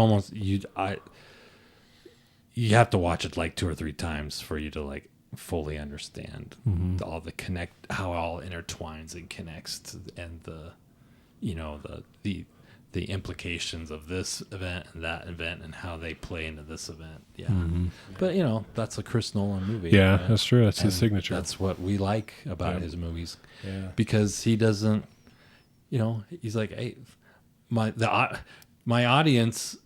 have to watch it like 2 or 3 times for you to like fully understand all the how it all intertwines and connects, and the implications of this event and that event and how they play into this event. Yeah. But that's a Chris Nolan movie. Yeah, right? that's true. That's his signature. That's what we like about his movies. Yeah. Because he doesn't, he's like, hey, my audience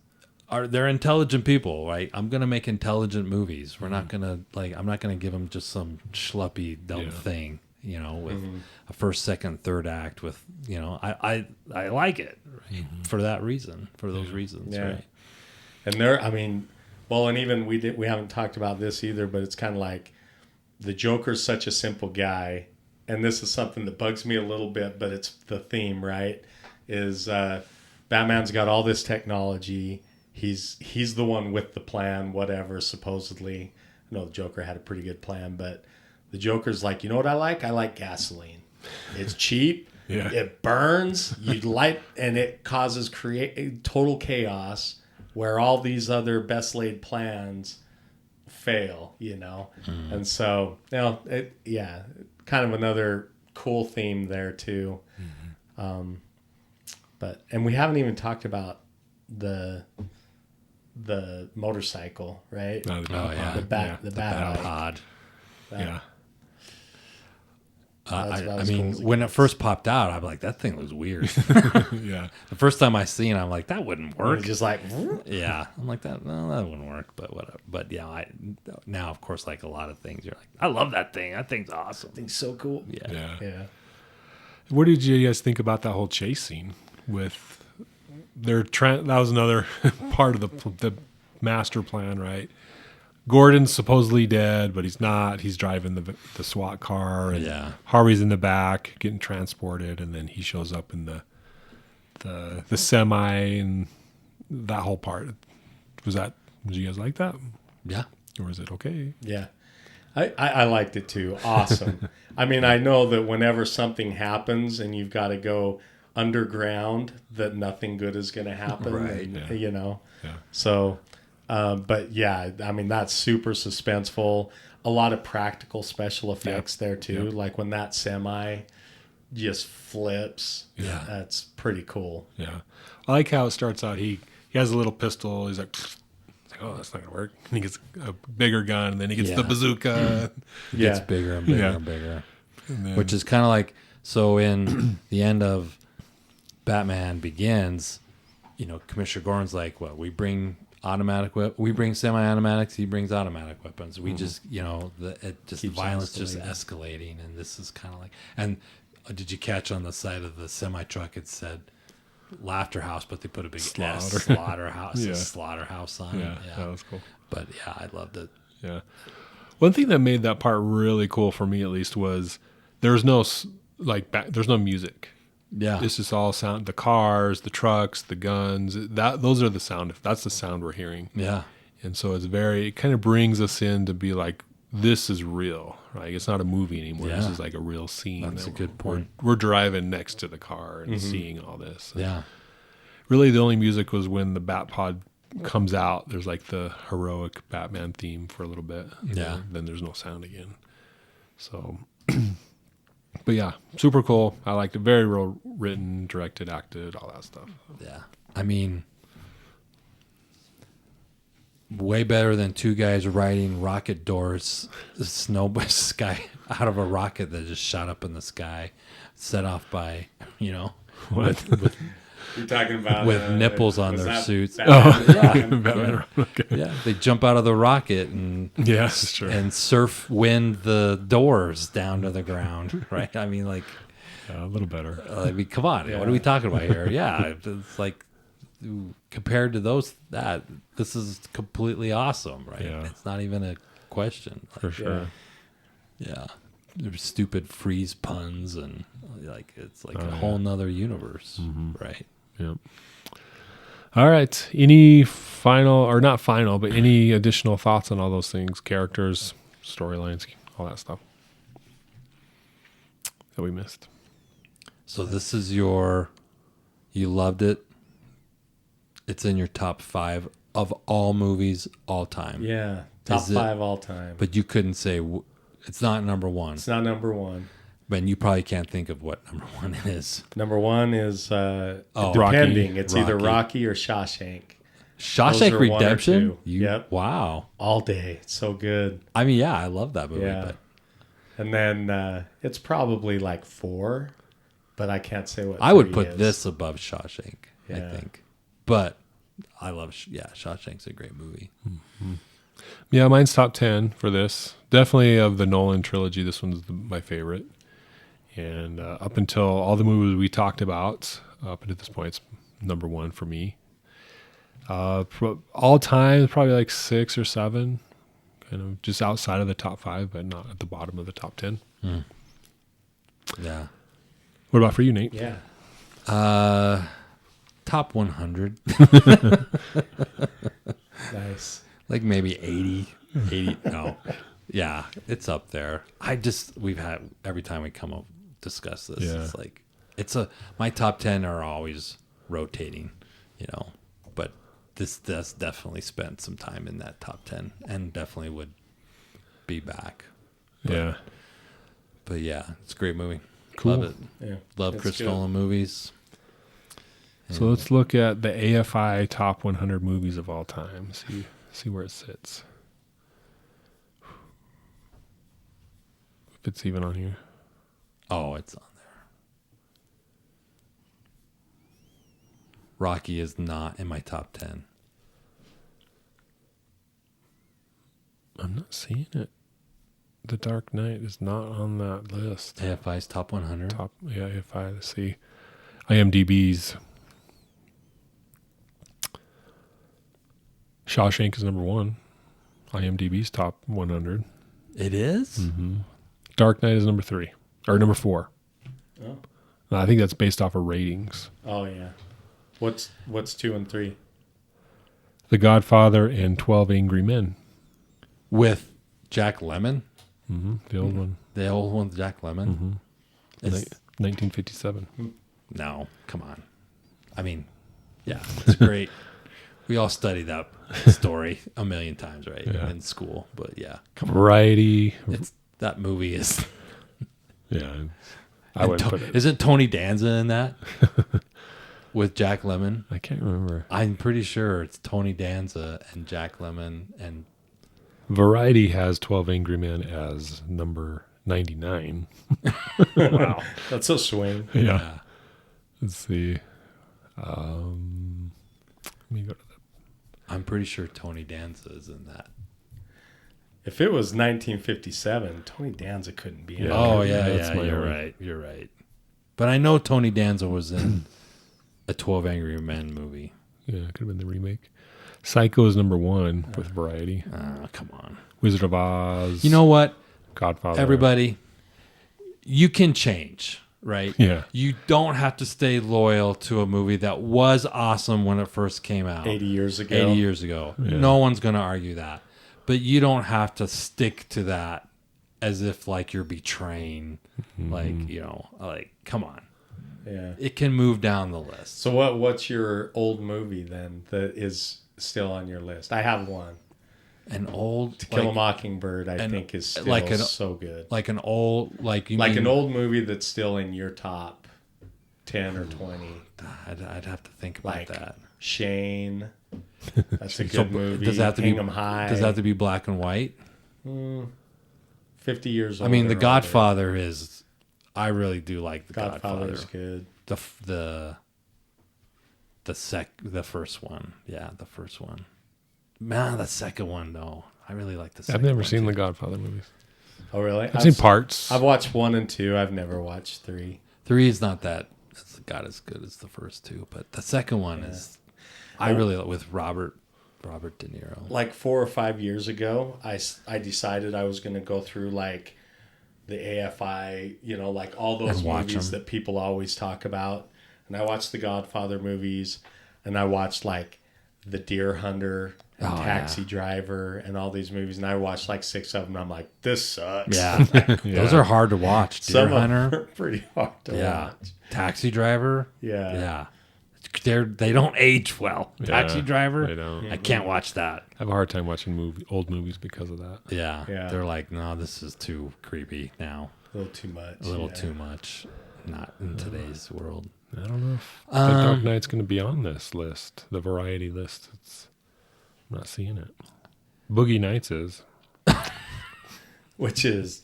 they're intelligent people, right? I'm going to make intelligent movies. We're not going to I'm not going to give them just some schluppy dumb thing, with a first, second, third act with, I like it for that reason, for those reasons. Yeah. Right. And and even we haven't talked about this either, but it's kind of like the Joker's such a simple guy. And this is something that bugs me a little bit, but it's the theme, right? Is Batman's got all this technology. He's the one with the plan, whatever, supposedly. I know the Joker had a pretty good plan, but the Joker's like, you know what I like? I like gasoline. It's cheap. Yeah. It burns. You light, and it causes total chaos where all these other best laid plans fail, And so, kind of another cool theme there too. And we haven't even talked about the motorcycle, right? The bat pod. Yeah. I mean, cool. When it first popped out, I'm like, that thing looks weird. Yeah. The first time I seen it, I'm like, that wouldn't work. Just like, yeah. I'm like, that wouldn't work, but whatever. But yeah, now, of course, like a lot of things, you're like, I love that thing. That thing's awesome. That thing's so cool. Yeah. What did you guys think about that whole chase scene with that was another part of the master plan, right? Gordon's supposedly dead, but he's not. He's driving the SWAT car, and Harvey's in the back getting transported, and then he shows up in the semi, and that whole part. Did you guys like that? Yeah. Or is it okay? Yeah. I liked it too. Awesome. I mean, I know that whenever something happens and you've got to go underground, that nothing good is going to happen. Right. And, Yeah. So... but yeah, I mean, that's super suspenseful. A lot of practical special effects there too. Like when that semi just flips. Yeah. That's pretty cool. Yeah. I like how it starts out. He has a little pistol. He's like, oh, that's not going to work. And he gets a bigger gun, and then he gets the bazooka. It gets bigger and bigger and bigger. And then, which is kind of like, so in the end of Batman Begins, Commissioner Gordon's like, what, we bring semi-automatics. He brings automatic weapons. We just, the violence just escalating, and this is kind of like. And did you catch on the side of the semi truck? It said, Laughter House, but they put a big Slaughter. Slaughterhouse, Yeah. Slaughterhouse on Yeah, it. Yeah, that was cool. but yeah, I loved it. Yeah. One thing that made that part really cool for me, at least, was there's no there's no music. Yeah, It's just all sound. The cars, the trucks, the guns. Those are the sound. That's the sound we're hearing. yeah, And so it kind of brings us in to be like, this is real, right? It's not a movie anymore. This Yeah. is like a real scene. That's a good point. We're driving next to the car and seeing all this. yeah. Really, the only music was when the Batpod comes out. There's like the heroic Batman theme for a little bit. Yeah. Then there's no sound again. So, but yeah, super cool. I liked it. Very well written, directed, acted, all that stuff. Yeah. I mean, way better than two guys riding rocket doors, sky out of a rocket that just shot up in the sky, set off by, What? You're talking about with nipples on their suits. Batman. Okay. Yeah, they jump out of the rocket and Yeah, that's true. and surf wind the doors down to the ground, right? I mean, like, A little better. come on, what are we talking about here? Yeah, it's like compared to this is completely awesome, right? Yeah. It's not even a question. For sure. Yeah, there's stupid freeze puns and it's like a whole nother universe, right? Yep. All right. Any final, or not final, but any additional thoughts on all those things? Characters, storylines, all that stuff that we missed. So this is you loved it. It's in your top 5 of all movies, all time. Yeah, top Is it- 5 all time. But you couldn't say it's not number 1. It's not number 1. But you probably can't think of what number 1 is. Number 1 is depending. Rocky. It's either Rocky or Shawshank. Shawshank are one or Redemption? two. Yep. Wow. All day. It's so good. I mean, yeah, I love that movie. Yeah. But And then it's probably like 4, but I can't say what I would 3 put is. this above Shawshank, I Yeah. think. But I love, Shawshank's a great movie. Yeah, mine's top 10 for this. Definitely of the Nolan trilogy, this one's my favorite. And up until all the movies we talked about, up until this point, it's number 1 for me. All time, probably like 6 or 7, kind of just outside of the top 5, but not at the bottom of the top 10. Yeah. What about for you, Nate? Yeah. Top 100. Nice. Like maybe 80. No. Yeah, it's up there. We've had, every time we come up, discuss this, Yeah. it's like, my top 10 are always rotating, but this does definitely spent some time in that top 10 and definitely would be back. Yeah. But yeah, it's a great movie. Cool. Love it. Yeah. Love It's Chris good. Nolan movies. So let's look at the AFI top 100 movies of all time. See where it sits. If it's even on here. Oh, it's on there. Rocky is not in my top 10. I'm not seeing it. The Dark Knight is not on that list. AFI's top 100. AFI. Let's see. IMDb's. Shawshank is number 1. IMDb's top 100. It is? Mm-hmm. Dark Knight is number 3 or number 4. Oh. I think that's based off of ratings. Oh yeah. What's 2 and 3? The Godfather and 12 Angry Men. With Jack Lemmon? The old one. The old one with Jack Lemmon? Is- 1957. No, come on. I mean, yeah, it's great. We all studied that story a million times, right? Yeah. In school. But yeah, Variety. that movie is... Yeah. I wouldn't put it. Isn't Tony Danza in that? With Jack Lemmon? I can't remember. I'm pretty sure it's Tony Danza and Jack Lemmon and... Variety has 12 Angry Men as number 99. Wow. That's a swing. Yeah. Let's see. Let me go to the... I'm pretty sure Tony Danza is in that. If it was 1957, Tony Danza couldn't be in it. Yeah. Oh, that's yeah, my you're only- right. You're right. But I know Tony Danza was in a 12 Angry Men movie. Yeah, it could have been the remake. Psycho is number 1 with Variety. Come on. Wizard of Oz. You know what? Godfather. Everybody, you can change, right? Yeah. You don't have to stay loyal to a movie that was awesome when it first came out. 80 years ago. 80 years ago. Yeah. No one's going to argue that. But you don't have to stick to that as if like you're betraying. Like, you know, like, come on. Yeah. It can move down the list. So what's your old movie then that is still on your list? I have one. An old To Kill a Mockingbird, I think is still like so good. like an old like you Like mean, an old movie that's still in your top 10 or 20. I'd have to think about Like that. Shane. That's a good movie. Does it have to Hang be 'em High. Does it have to be black and white? 50 years old. I mean, The Godfather is. I really do like The Godfather Godfather. is good. The first one, yeah, the first one. Man, the second one though, I really like the second. I've never one seen too. the Godfather movies. Oh, really? I've seen parts. I've watched 1 and 2. I've never watched 3. 3 is not that. It's not as good as the first 2, but the second one is. I really like with Robert De Niro. Like 4 or 5 years ago, I decided I was going to go through like the AFI, you know, like all those And watch movies them. that people always talk about. And I watched the Godfather movies, and I watched like The Deer Hunter and Oh, Taxi yeah. Driver and all these movies. And I watched like 6 of them. And I'm like, this sucks. Yeah, Yeah. those are hard to watch. Deer Some of them Hunter, are pretty hard to yeah, watch. Taxi Driver, Yeah. yeah. They don't age well. Yeah, Taxi Driver, they don't. I can't watch that. I have a hard time watching old movies because of that. Yeah. Yeah. They're like, no, this is too creepy now. A little too much. A little yeah. too much. Not in today's world. I don't know if The Dark Knight's going to be on this list, the variety list. I'm not seeing it. Boogie Nights is. Which is,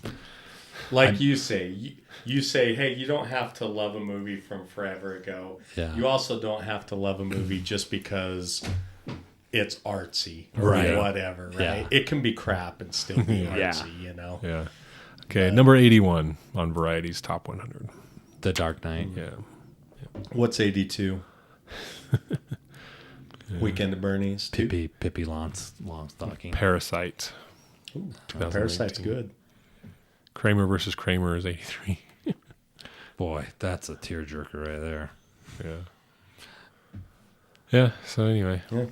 like you say, you say, hey, you don't have to love a movie from forever ago. Yeah. You also don't have to love a movie just because it's artsy or Right. whatever, right? Yeah. It can be crap and still be Yeah. artsy, you know? Yeah. Okay, number 81 on Variety's Top 100. The Dark Knight. Yeah. What's 82? Weekend at Bernie's. Pippi Longstocking. Parasite. Ooh, 2019. Parasite's good. Kramer versus Kramer is 83. Boy, that's a tearjerker right there. Yeah. Yeah, so anyway. Yeah.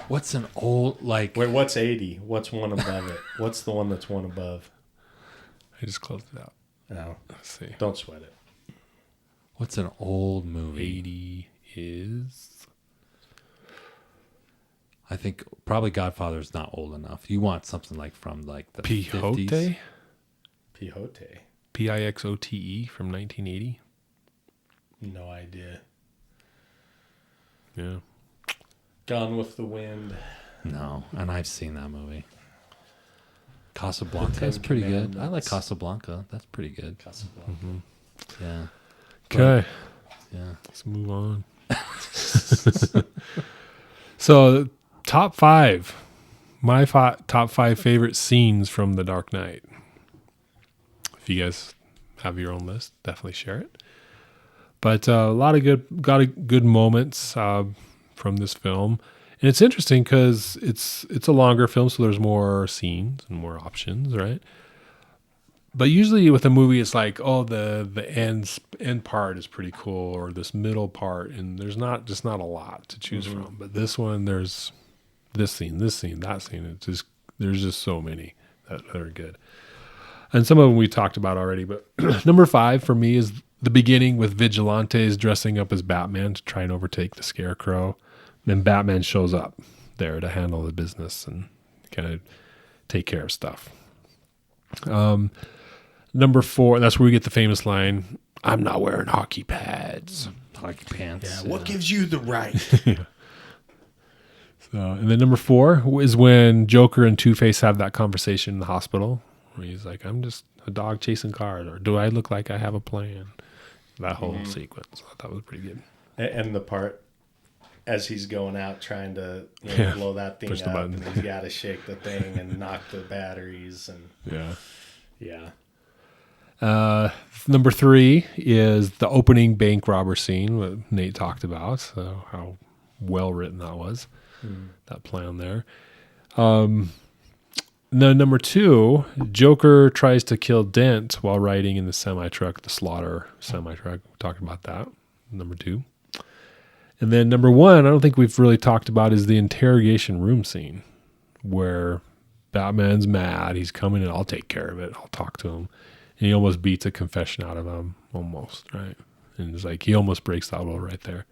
What's an old, like... Wait, what's 80? What's one above it? What's the one that's one above? I just closed it out. No, Let's see. don't sweat it. What's an old movie? 80 is... I think probably Godfather's not old enough. You want something like from like the 50s. Quixote? Quixote. Pixote from 1980. No idea. Yeah. Gone with the Wind. No, and I've seen that movie. Casablanca is Ten pretty good. I like Commandments. Casablanca. That's pretty good. Casablanca. Yeah. Okay. Yeah. Let's move on. So, top 5. My top 5 favorite scenes from The Dark Knight. If you guys have your own list, definitely share it. But a lot of good moments from this film. And it's interesting because it's a longer film, so there's more scenes and more options, right? But usually with a movie, it's like, oh, the end part is pretty cool, or this middle part, and there's not a lot to choose from. But this one, there's this scene, that scene. There's just so many that are good, and some of them we talked about already. But number 5 for me is the beginning with vigilantes dressing up as Batman to try and overtake the Scarecrow. Then Batman shows up there to handle the business and kind of take care of stuff. Number 4, that's where we get the famous line, "I'm not wearing hockey pads." Hockey pants. Yeah, what gives you the right? So, and then number 4 is when Joker and Two-Face have that conversation in the hospital where he's like, "I'm just a dog chasing cars," or "Do I look like I have a plan?" That whole sequence, I thought was pretty good. And the part as he's going out trying to blow that thing push the up, button. and he's got to shake the thing and knock the batteries, and Yeah. yeah. Number 3 is the opening bank robber scene that Nate talked about. So how well written that was, that plan there. Number 2, Joker tries to kill Dent while riding in the semi-truck, the Slaughter semi-truck. We talked about that. Number 2. And then number 1, I don't think we've really talked about, is the interrogation room scene where Batman's mad. He's coming in. I'll take care of it. I'll talk to him. And he almost beats a confession out of him, almost, right? And it's like he almost breaks that will right there.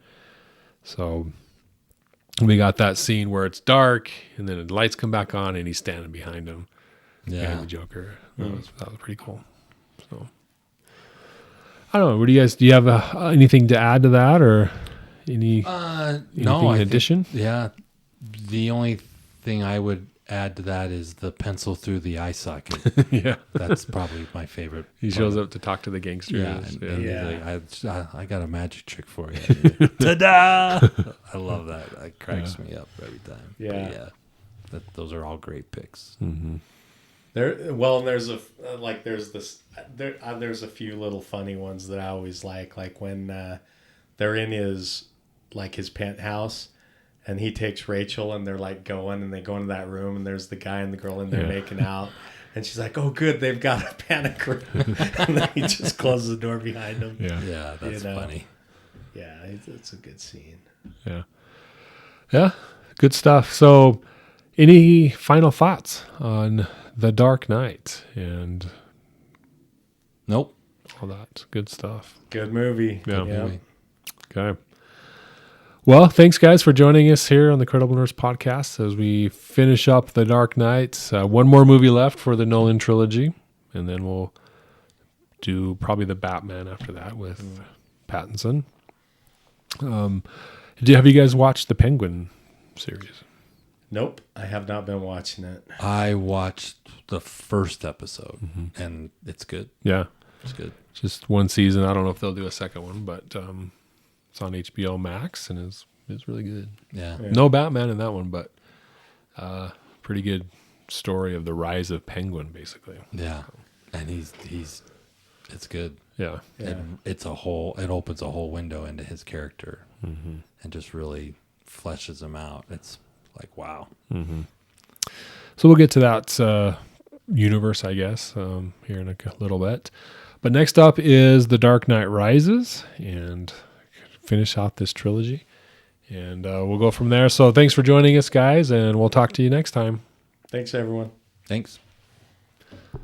So we got that scene where it's dark, and then the lights come back on, and he's standing behind him, behind the Joker. That was pretty cool. So I don't know. What do you have anything to add to that, or anything in addition? Yeah, the only thing I would add to that is the pencil through the eye socket. Yeah, that's probably my favorite. He shows up to talk to the gangsters. Yeah, like, I got a magic trick for you. Ta-da! I love that. That cracks me up every time. Yeah, those are all great picks. Mm-hmm. There's a few little funny ones that I always like when they're in his penthouse. And he takes Rachel, and they're like and they go into that room, and there's the guy and the girl in there making out. And she's like, "Oh, good, they've got a panic room." And then he just closes the door behind him. Yeah, that's funny. Yeah, it's a good scene. Yeah, good stuff. So, any final thoughts on The Dark Knight and Nope. all that good stuff? Good movie. Yeah. Movie. Okay. Well, thanks, guys, for joining us here on the Credible Nurse podcast as we finish up The Dark Knight. One more movie left for the Nolan trilogy, and then we'll do probably the Batman after that with Pattinson. Have you guys watched the Penguin series? Nope, I have not been watching it. I watched the first episode, and it's good. Yeah. It's good. Just one season. I don't know if they'll do a second one, but it's on HBO Max, and it's really good. Yeah. No Batman in that one, but pretty good story of the rise of Penguin, basically. Yeah, and he's it's good. Yeah. And it opens a whole window into his character, and just really fleshes him out. It's like, wow. So we'll get to that universe, I guess, here in a little bit. But next up is The Dark Knight Rises, and finish out this trilogy, and we'll go from there. So thanks for joining us, guys, and we'll talk to you next time. Thanks, everyone. Thanks.